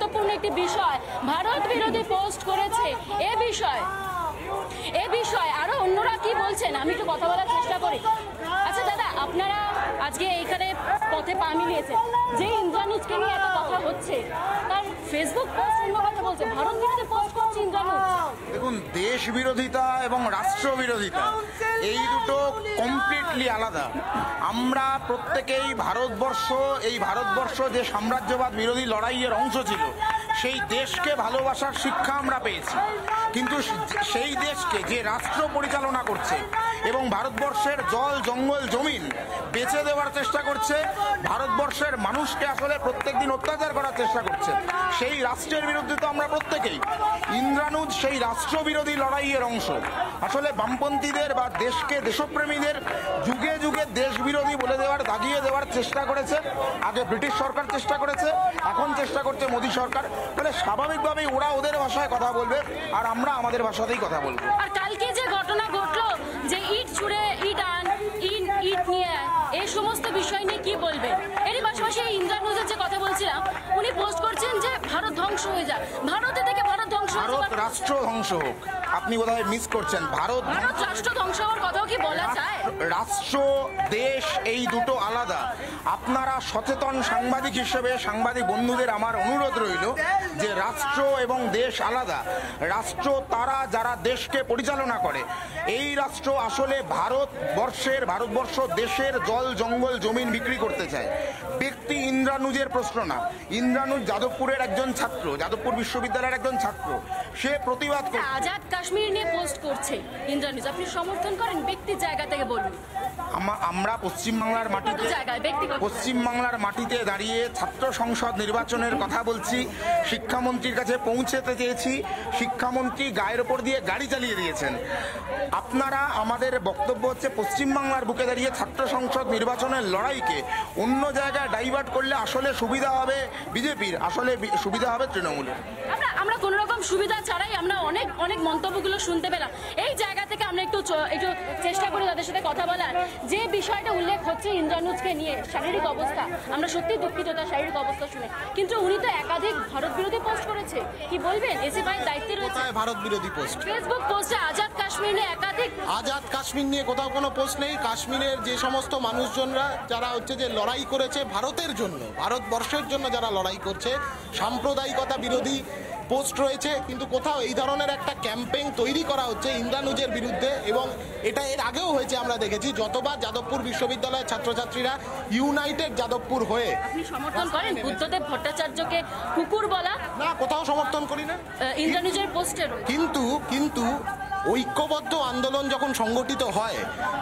গুরুত্বপূর্ণ একটি বিষয় ভারত বিরোধী পোস্ট করেছে। এ বিষয়ে আরো অন্যরা কি বলছেন আমি একটু কথা বলার চেষ্টা করি। আচ্ছা দাদা, আপনারা আজকে এইখানে পথে পা মিলিয়েছেন, যে ইন্দ্রানুজকে নিয়ে এত কথা হচ্ছে, তার ফেসবুক পোস্ট অন্য কথা বলছে, ভারত বিরোধী পোস্ট করছে ইন্দ্রানুজ। দেখুন, দেশ বিরোধিতা এবং রাষ্ট্র বিরোধিতা এই দুটো কমপ্লিটলি আলাদা। আমরা প্রত্যেকেই এই ভারতবর্ষ যে সাম্রাজ্যবাদ বিরোধী লড়াইয়ের অংশ ছিল, সেই দেশকে ভালোবাসার শিক্ষা আমরা পেয়েছি। কিন্তু সেই দেশকে যে রাষ্ট্র পরিচালনা করছে এবং ভারতবর্ষের জল জঙ্গল জমিন বেচে দেওয়ার চেষ্টা করছে, ভারতবর্ষের মানুষকে আসলে প্রত্যেকদিন অত্যাচার করার চেষ্টা করছে, সেই রাষ্ট্রের বিরুদ্ধে তো আমরা প্রত্যেকেই। ইন্দ্রানুজ সেই রাষ্ট্রবিরোধী লড়াইয়ের অংশ। আসলে বামপন্থীদের বা দেশপ্রেমীদের যুগে যুগে দেশ বিরোধী বলে দাগিয়ে দেওয়ার চেষ্টা করেছে। আগে ব্রিটিশ সরকার চেষ্টা করেছে, এখন চেষ্টা করছে মোদী সরকার। মানে স্বাভাবিকভাবেই ওরা ওদের ভাষায় কথা বলবে আর আমরা আমাদের ভাষাতেই কথা বলবো। আর কালকে যে ঘটনা ঘটলো, যে ইট ছুড়ে ইট নিয়ে এই সমস্ত বিষয় নিয়ে কি বলবেন? এরই পাশাপাশি ইন্দ্রানুজের যে কথা বলছিলাম, উনি পোস্ট করছেন যে ভারত ধ্বংস হয়ে যাক, ভারতে থেকে ভারত ধ্বংস, ভারত রাষ্ট্র ধ্বংস হোক। আপনি বোধহয় মিস করছেন। ভারত রাষ্ট্র ধ্বংস হওয়ার কথাও কি বলা যায়? রাষ্ট্র দেশ এই দুটো আলাদা। আপনারা সচেতন সাংবাদিক হিসেবে সাংবাদিক বন্ধুদের আমার অনুরোধ রইল যে রাষ্ট্র এবং দেশ আলাদা। রাষ্ট্র তারা যারা দেশকে পরিচালনা করে। এই রাষ্ট্র আসলে ভারতবর্ষ দেশের জল জঙ্গল জমিন বিক্রি করতে চায়। ব্যক্তি ইন্দ্রানুজের প্রশ্ন না। ইন্দ্রানুজ যাদবপুরের একজন ছাত্র, যাদবপুর বিশ্ববিদ্যালয়ের একজন ছাত্র। সে প্রতিবাদ করে আজাদ কাশ্মীর নিয়ে পোস্ট করছে ইন্দ্রানুজ, আপনি সমর্থন করেন? ব্যক্তির জায়গা থেকে বলুন। আমরা পশ্চিমবাংলার মাটিতে দাঁড়িয়ে ছাত্র সংসদ নির্বাচনের কথা বলছি। শিক্ষামন্ত্রীর কাছে পৌঁছতে চেয়েছি, শিক্ষামন্ত্রী গায়ের ওপর দিয়ে গাড়ি চালিয়ে দিয়েছেন। আপনারা, আমাদের বক্তব্য হচ্ছে পশ্চিমবাংলার বুকে দাঁড়িয়ে ছাত্র সংসদ নির্বাচনের লড়াইকে অন্য জায়গায় ডাইভার্ট করলে আসলে সুবিধা হবে বিজেপির, আসলে সুবিধা হবে তৃণমূলের। আমরা কোন রকম সুবিধা ছাড়াই আমরা অনেক মন্তব্যগুলো শুনতে পেলাম। এই জায়গা থেকে আমরা একটু চেষ্টা করি তাদের সাথে কথা বলার। যে বিষয়টা উল্লেখ হচ্ছে ইন্দ্রানুজকে নিয়ে, শারীরিক অবস্থা, আমরা সত্যি দুঃখিত তার শারীরিক অবস্থা শুনে, কিন্তু উনি তো একাধিক ভারত বিরোধী পোস্ট করেছে। কি বলবেন? এসএফআই দায়িত্বে রয়েছে। ভারত বিরোধী পোস্ট ফেসবুক পোস্টে আজাদ কাশ্মীর নিয়ে আজাদ কাশ্মীর নিয়ে কোথাও কোনো পোস্ট নেই। কাশ্মীরের যে সমস্ত মানুষজনরা যারা যে লড়াই করেছে ভারতের জন্য, ভারতবর্ষের জন্য যারা লড়াই করছে, সাম্প্রদায়িকতা বিরোধী পোস্ট রয়েছে, কিন্তু কোথাও এই ধরনের একটা ক্যাম্পেইন তৈরি করা হচ্ছে ইন্দ্রানুজের বিরুদ্ধে। এবং এটা এর আগেও হয়েছে, আমরা দেখেছি যতবার যাদবপুর বিশ্ববিদ্যালয়ের ছাত্রছাত্রীরা ইউনাইটেড যাদবপুর হয়ে। আপনি সমর্থন করেন বুদ্ধদেব ভট্টাচার্যকে কুকুর বলা? না, কোথাও সমর্থন করি না। ইন্দ্রানুজের পোস্টের কিন্তু ঐক্যবদ্ধ আন্দোলন যখন সংগঠিত হয়,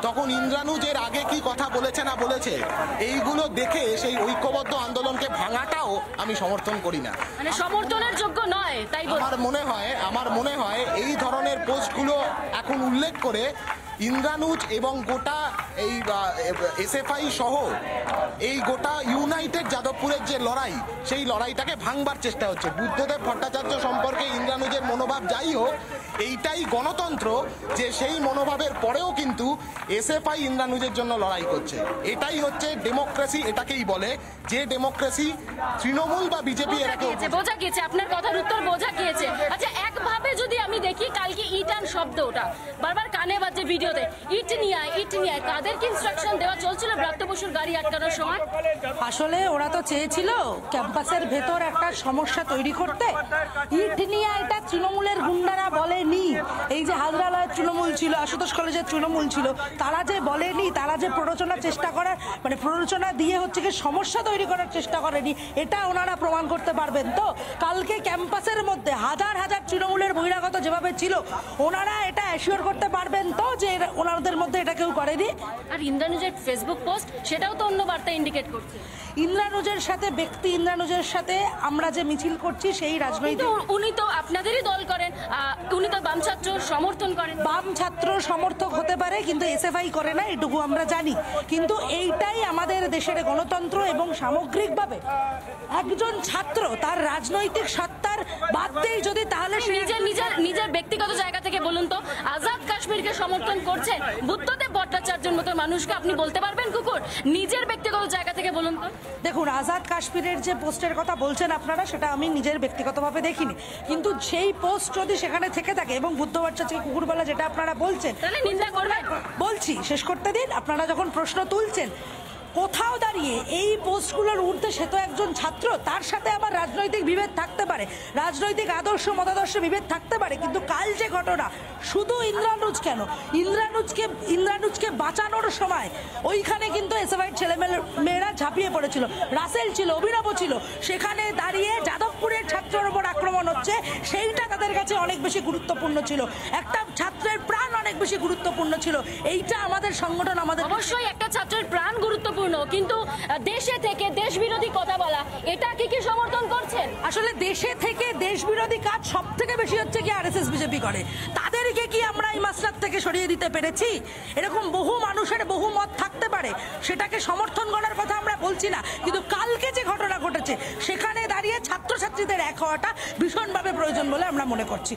তখন ইন্দ্রানুজের আগে কি কথা বলেছে না বলেছে এইগুলো দেখে সেই ঐক্যবদ্ধ আন্দোলনকে ভাঙাটাও আমি সমর্থন করি না। মানে সমর্থনের যোগ্য নয়, তাই আমার মনে হয় এই ধরনের পোস্টগুলো এখন উল্লেখ করে ইন্দ্রানুজ এবং গোটা এই এসএফআই সহ এই গোটা ইউনাইটেড যাদবপুরের যে লড়াই, সেই লড়াইটাকে ভাঙবার চেষ্টা হচ্ছে। বুদ্ধদেব ভট্টাচার্য সম্পর্কে ইন্দ্রানুজের মনোভাব যাই হোক, এইটাই গণতন্ত্র যে সেই মনোভাবের পরেও কিন্তু এসএফআই ইন্দ্রানুজের জন্য লড়াই করছে। এটাই হচ্ছে ডেমোক্রেসি, এটাকেই বলে যে ডেমোক্রেসি তৃণমূল বা বিজেপি বোঝা গিয়েছে। আপনার কথার উত্তর বোঝা গিয়েছে। আচ্ছা, একভাবে যদি আমি দেখি, কালকে ইটান শব্দ ওটা বারবার কানে বাজে ভিডিওতে, ইট নিয়ে আয়, কাদেরকে ইনস্ট্রাকশন দেওয়া চলছিল ব্রাত্য বসুর গাড়ি আটকানোর সময়? আসলে ওরা তো চেয়েছিল ক্যাম্পাসের ভেতর একটা সমস্যা তৈরি করতে। ইট নিয়ে এটা তৃণমূলের গুন্ডারা বলেনি। এই যে হাজরালয়ের তৃণমূল ছিল, আশুতোষ কলেজের তৃণমূল ছিল, তারা যে বলেনি, তারা যে প্ররোচনা দিয়ে হচ্ছে কি সমস্যা তৈরি করার চেষ্টা করেনি, এটা ওনারা প্রমাণ করতে পারবেন। তো কালকে ক্যাম্পাসের মধ্যে হাজার হাজার তৃণমূলের বহিরাগত যেভাবে ছিল, ওনারা এটা অ্যাসিওর করতে পারবেন তো যে ওনাদের মধ্যে এটা কেউ করেনি। আর ইন্দ্রানুজের ফেসবুক পোস্ট, সেটাও তো অন্য বার্তা ইন্ডিকেট করছে। ইন্দ্রানুজের সাথে আমরা যে মিছিল করছি সেই রাজনৈতিক, উনি তো আপনাদেরই দল করেন, উনি তো বাম ছাত্র সমর্থন করেন। বাম ছাত্র সমর্থক হতে পারে, কিন্তু এসএফআই করে না, এটুকু আমরা জানি। কিন্তু এইটাই আমাদের দেশের গণতন্ত্র। এবং সামগ্রিকভাবে একজন ছাত্র তার রাজনৈতিক সত্তার বাদ দেই যদি, তাহলে নিজের ব্যক্তিগত জায়গা থেকে বলুন তো, আজাদ কাশ্মীরকে সমর্থন করছেন? বুদ্ধদেব ভট্টাচার্যের মতো মানুষকে আপনি বলতে পারবেন কুকুর? নিজের ব্যক্তিগত জায়গা থেকে বলুন তো। দেখুন, আজাদ কাশ্মীরের যে পোস্টের কথা বলছেন আপনারা, সেটা আমি নিজের ব্যক্তিগতভাবে দেখিনি, কিন্তু সেই পোস্ট যদি সেখানে থেকে থাকে এবং বুদ্ধ ভট্টাচার্যকে কুকুর বলা যেটা আপনারা বলছেন, তাহলে নিন্দা করবেন? বলছি, শেষ করতে দিন। আপনারা যখন প্রশ্ন তুলছেন, কোথাও দাঁড়িয়ে এই পোস্টগুলোর ঊর্ধ্বে সে তো একজন ছাত্র, তার সাথে আবার রাজনৈতিক বিভেদ থাকতে পারে, রাজনৈতিক আদর্শ মতাদর্শ বিভেদ থাকতে পারে, কিন্তু কাল যে ঘটনা, শুধু ইন্দ্রানুজ কেন, ইন্দ্রানুজকে বাঁচানোর সময় ওইখানে কিন্তু এসএফআই মেয়েরা ঝাঁপিয়ে পড়েছিল, রাসেল ছিল, অভিনব ছিল, সেখানে দাঁড়িয়ে যাদবপুরের ছাত্রের ওপর আক্রমণ হচ্ছে, সেইটা তাদের কাছে অনেক বেশি গুরুত্বপূর্ণ ছিল, একটা ছাত্রের প্রাণ অনেক বেশি গুরুত্বপূর্ণ ছিল। এইটা আমাদের সংগঠন, আমাদের অবশ্যই একটা ছাত্রের প্রাণ গুরুত্বপূর্ণ, কিন্তু দেশে থেকে দেশ বিরোধী কথা বলা, এটা কি সমর্থন করছেন? আসলে দেশে থেকে দেশ বিরোধী কাজ সব থেকে বেশি হচ্ছে কি আরএসএস বিজেপি করে, তাদেরকে কি আমরা এই মাসলাক থেকে সরিয়ে দিতে পেরেছি? এরকম বহু মানুষের বহু মত থাকতে পারে, সেটাকে সমর্থন করার কথা আমরা বলছি না, কিন্তু কালকে যে ঘটনা ঘটেছে সেখানে দাঁড়িয়ে ছাত্রছাত্রীদের এক হওয়াটা ভীষণভাবে প্রয়োজন বলে আমরা মনে করছি।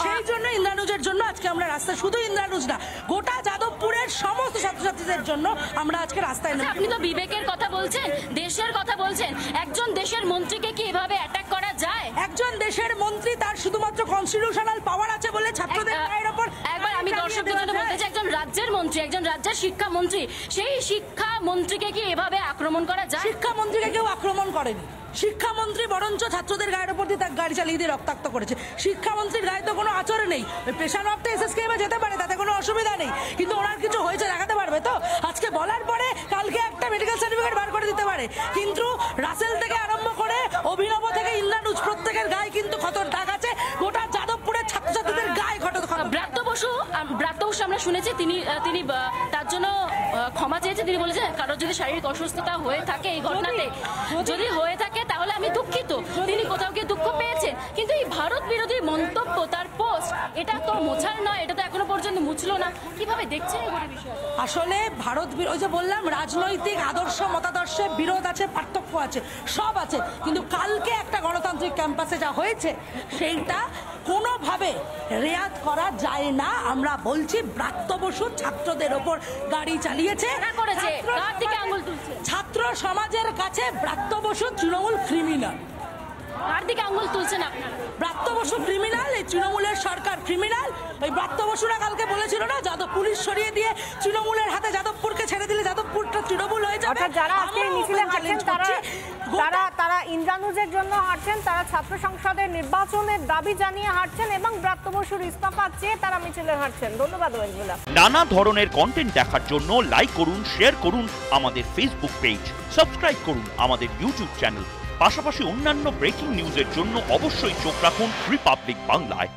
সেই জন্য ইন্দ্রানুজের জন্য আজকে আমরা রাস্তায়, শুধু ইন্দ্রানুজ না, গোটা যাদবপুরের সমস্ত ছাত্রছাত্রীদের জন্য আমরা আজকে রাস্তায় নেমেছি। আপনি তো বিবেকের কথা বলছেন, দেশের কথা বলছেন, একজন দেশের মন্ত্রীকে কি এভাবে অ্যাটাক করা যায়? একজন দেশের মন্ত্রী, তার শুধুমাত্র কনস্টিটিউশনাল পাওয়ার আছে বলে ছাত্রদের গায়ের উপর একবার আমি দর্শকদের জন্য বলতে চাই, একজন রাজ্যের মন্ত্রী, একজন রাজ্যের শিক্ষামন্ত্রী, সেই শিক্ষামন্ত্রীকে কি এভাবে আক্রমণ করা যায়? শিক্ষামন্ত্রীকে কেউ আক্রমণ করেনি, শিক্ষামন্ত্রী বরঞ্চ ছাত্রদের গায়ের উপর দিয়ে তার গাড়ি চালিয়ে দিয়ে রক্তাক্ত করেছে। শিক্ষামন্ত্রীর গায়ে তো কোনো আচরণ নেই, প্রেশার অফটা এসএসকেএমে যেতে পারে, তাতে কোনো অসুবিধা নেই, কিন্তু ওনার কিছু হয়েছে দেখাতে পারবে তো? আজকে বলার পরে কালকে একটা মেডিকেল সার্টিফিকেট বার করে দিতে পারে, কিন্তু রাসেল থেকে আরম্ভ করে অভিনব থেকে ইন্দ্রানুজ, প্রত্যেকের গায়ে কিন্তু ক্ষতর দাগ আছে, গোটা যাদবপুরের ছাত্রছাত্রীদের গায়ে ক্ষত। ব্রাত্য বসু আমরা শুনেছি তিনি তার জন্য ক্ষমা চেয়েছে। তিনি বলেছেন কারোর যদি শারীরিক অসুস্থতা হয়ে থাকে এই ঘটনাতে, যদি হয়ে থাকে তাহলে আমি দুঃখিত, তিনি কোথাও গিয়ে দুঃখ পেয়েছেন, কিন্তু এই ভারত বিরোধী মন্তব্য, তার পোস্ট, এটা তো মোছার নয়, এটা তো এখনো পর্যন্ত মুছলো না। কিভাবে দেখছেন এই গোটা বিষয়টা? আসলে ওই যে বললাম, রাজনৈতিক আদর্শ মতাদর্শে বিরোধ আছে, পার্থক্য আছে, সব আছে, কিন্তু কালকে একটা গণতান্ত্রিক ক্যাম্পাসে যা হয়েছে সেইটা কোনোভাবে রেয়াত করা যায় না। আমরা বলছি, ব্রাত্য বসু ছাত্রদের ওপর গাড়ি চালিয়েছে, ছাত্র সমাজের কাছে ব্রাত্য বসু তৃণমূল ক্রিমিনাল। কার দিকে আঙুল তুলছেন আপনারা? ব্রাত্য বসু ক্রিমিনাল, এই তৃণমূলের সরকার ক্রিমিনাল। ওই ব্রাত্য বসুরা কালকে বলেছিল না, যাদব পুলিশ সরিয়ে দিয়ে তৃণমূলের হাতে যাদবপুরকে ছেড়ে দিলে যাদবপুরটা তৃণমূল হয়ে যাবে। যারা আজকে মিছিলে হাঁটছেন তারা ইন্দ্রানুজের জন্য হাঁটছেন, তারা ছাত্র সংসদের নির্বাচনের দাবি জানিয়ে হাঁটছেন এবং ব্রাত্য বসুর ইস্তফা চেয়ে তারা মিছিলে হাঁটছেন। ধন্যবাদ ওয়েঙ্গুলা। নানা ধরনের কন্টেন্ট দেখার জন্য লাইক করুন, শেয়ার করুন আমাদের ফেসবুক পেজ, সাবস্ক্রাইব করুন আমাদের ইউটিউব চ্যানেল, পাশাপাশি অন্যান্য ব্রেকিং নিউজের জন্য অবশ্যই চোখ রাখুন রিপাবলিক বাংলায়।